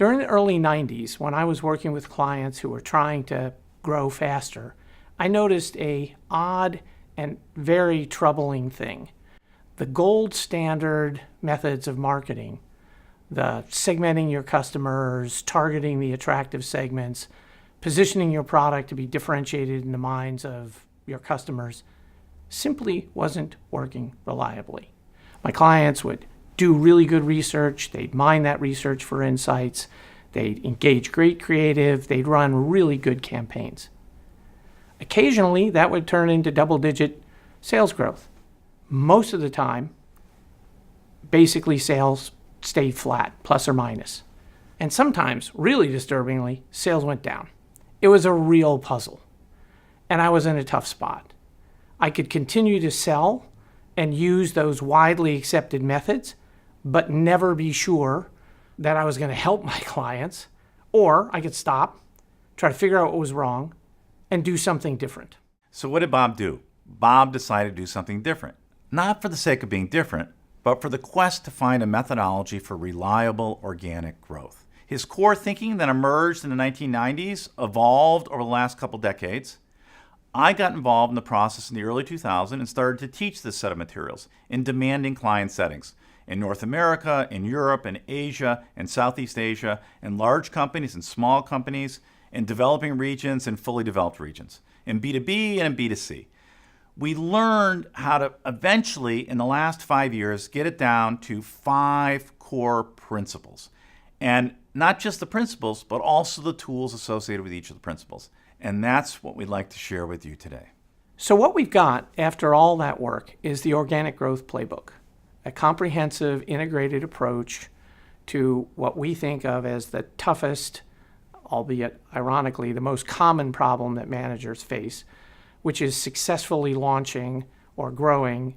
During the early 90s, when I was working with clients who were trying to grow faster, I noticed a odd and very troubling thing. The gold standard methods of marketing, the segmenting your customers, targeting the attractive segments, positioning your product to be differentiated in the minds of your customers, simply wasn't working reliably. My clients would do really good research, they'd mine that research for insights, they'd engage great creative, they'd run really good campaigns. Occasionally, that would turn into double-digit sales growth. Most of the time, basically sales stayed flat, plus or minus. And sometimes, really disturbingly, sales went down. It was a real puzzle. And I was in a tough spot. I could continue to sell and use those widely accepted methods, but never be sure that I was going to help my clients, or I could stop, try to figure out what was wrong, and do something different. So what did Bob do? Bob decided to do something different. Not for the sake of being different, but for the quest to find a methodology for reliable organic growth. His core thinking that emerged in the 1990s evolved over the last couple decades. I got involved in the process in the early 2000s and started to teach this set of materials in demanding client settings in North America, in Europe, in Asia, in Southeast Asia, in large companies and small companies, in developing regions and fully developed regions, in B2B and in B2C. We learned how to eventually, in the last 5 years, get it down to 5 core principles. And not just the principles, but also the tools associated with each of the principles. And that's what we'd like to share with you today. So what we've got after all that work is the Organic Growth Playbook, a comprehensive, integrated approach to what we think of as the toughest, albeit ironically, the most common problem that managers face, which is successfully launching or growing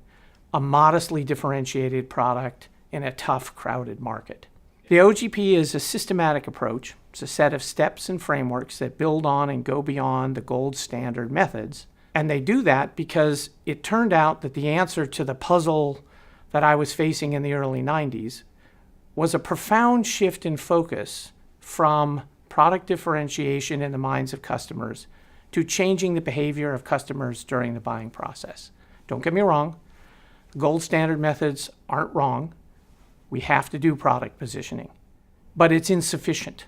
a modestly differentiated product in a tough, crowded market. The OGP is a systematic approach. It's a set of steps and frameworks that build on and go beyond the gold standard methods. And they do that because it turned out that the answer to the puzzle that I was facing in the early 90s was a profound shift in focus from product differentiation in the minds of customers to changing the behavior of customers during the buying process. Don't get me wrong, gold standard methods aren't wrong. We have to do product positioning, but it's insufficient.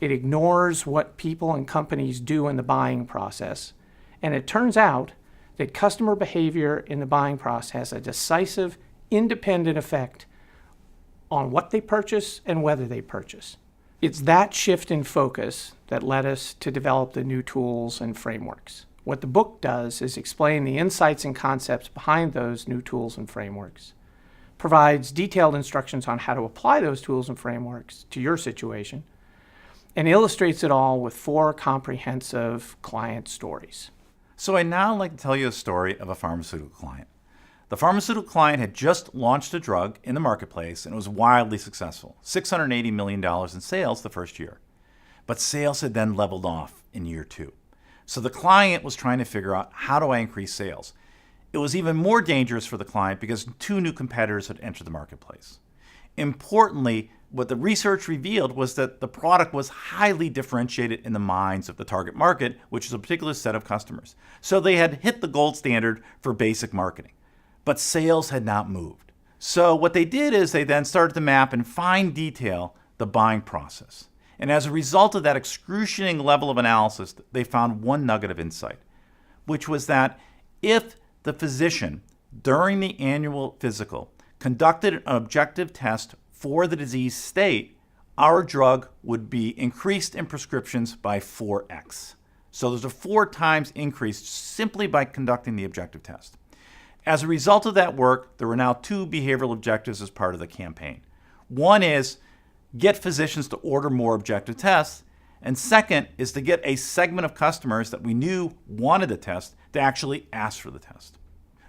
It ignores what people and companies do in the buying process, and it turns out that customer behavior in the buying process has a decisive, independent effect on what they purchase and whether they purchase. It's that shift in focus that led us to develop the new tools and frameworks. What the book does is explain the insights and concepts behind those new tools and frameworks, provides detailed instructions on how to apply those tools and frameworks to your situation, and illustrates it all with 4 comprehensive client stories. So I'd now like to tell you a story of a pharmaceutical client. The pharmaceutical client had just launched a drug in the marketplace and it was wildly successful, $680 million in sales the first year. But sales had then leveled off in year 2. So the client was trying to figure out, how do I increase sales? It was even more dangerous for the client because 2 new competitors had entered the marketplace. Importantly, what the research revealed was that the product was highly differentiated in the minds of the target market, which is a particular set of customers. So they had hit the gold standard for basic marketing, but sales had not moved. So what they did is they then started to map in fine detail the buying process. And as a result of that excruciating level of analysis, they found one nugget of insight, which was that if the physician, during the annual physical, conducted an objective test for the disease state, our drug would be increased in prescriptions by 4x. So there's a 4 times increase simply by conducting the objective test. As a result of that work, there were now 2 behavioral objectives as part of the campaign. One is get physicians to order more objective tests, and second is to get a segment of customers that we knew wanted the test to actually ask for the test.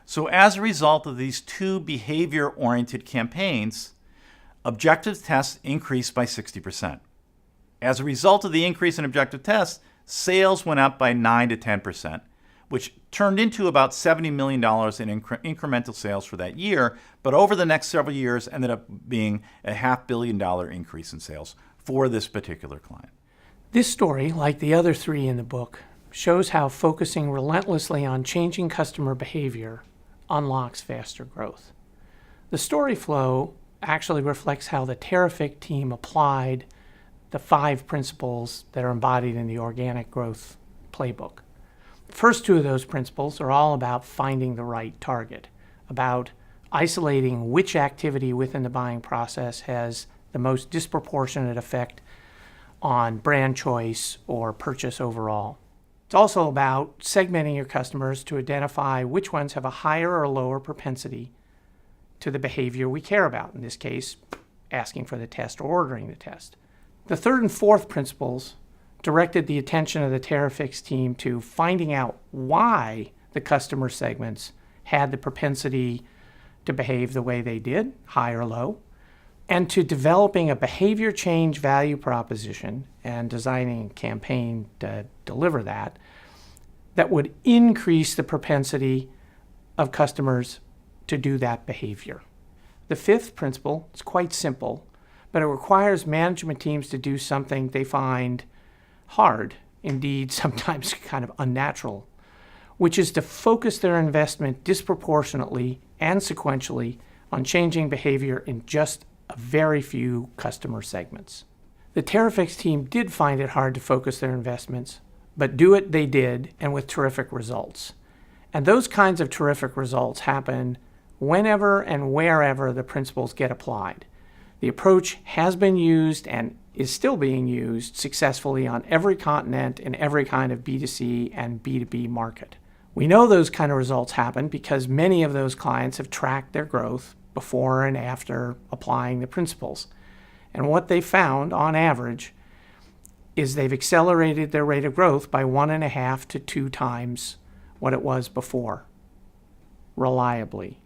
So as a result of these 2 behavior-oriented campaigns, objective tests increased by 60%. As a result of the increase in objective tests, sales went up by 9 to 10%, which turned into about $70 million in incremental sales for that year, but over the next several years ended up being a $500 million increase in sales for this particular client. This story, like the other three in the book, shows how focusing relentlessly on changing customer behavior unlocks faster growth. The story flow actually reflects how the Terrific team applied the 5 principles that are embodied in the Organic Growth Playbook. The first 2 of those principles are all about finding the right target, about isolating which activity within the buying process has the most disproportionate effect on brand choice or purchase overall. It's also about segmenting your customers to identify which ones have a higher or lower propensity to the behavior we care about, in this case, asking for the test or ordering the test. The third and fourth principles directed the attention of the Terrifix team to finding out why the customer segments had the propensity to behave the way they did, high or low, and to developing a behavior change value proposition and designing a campaign to deliver that would increase the propensity of customers to do that behavior. The fifth principle is quite simple, but it requires management teams to do something they find hard, indeed sometimes kind of unnatural, which is to focus their investment disproportionately and sequentially on changing behavior in just a very few customer segments. The Terrifix team did find it hard to focus their investments, but do it they did, and with terrific results. And those kinds of terrific results happen whenever and wherever the principles get applied. The approach has been used and is still being used successfully on every continent in every kind of B2C and B2B market. We know those kind of results happen because many of those clients have tracked their growth before and after applying the principles. And what they found, on average, is they've accelerated their rate of growth by 1.5 to 2 times what it was before, reliably.